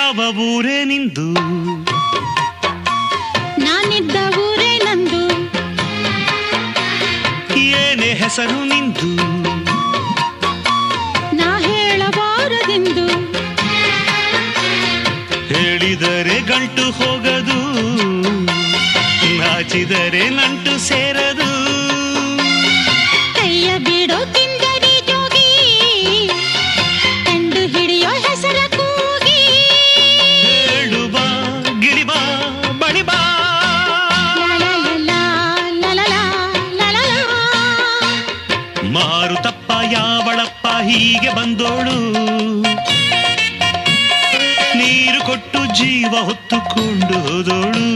ಯಾವ ಊರೇ ನಿಂದು? ನಾನಿದ್ದ ಊರೇ ನಂದು. ಏನೇ ಹೆಸರು ನಿಂದು? ನಾ ಹೇಳಬಾರದೆಂದು. ಹೇಳಿದರೆ ಗಂಟು ಹೋಗದು, ನಾಚಿದರೆ ನಂಟು ಸೇರದು. ಕೈಯ ಬಿಡೋ ತಿಂದರಿ ಜೋಗಿ, ಕಂಡು ಹಿಡಿಯೋ ಹೆಸರ ಕೂಗಿ. ಹೇಳು ಬಾ ಗಿಳಿಬಾ ಬಳಿಬಾ. ಮಾರುತಪ್ಪ ಯಾವಳಪ್ಪ ಹೀಗೆ ಬಂದೋಳು, ನೀರು ಕೊಟ್ಟು ಜೀವ ಹೊತ್ತುಕೊಂಡು ಹೋದೋಳು.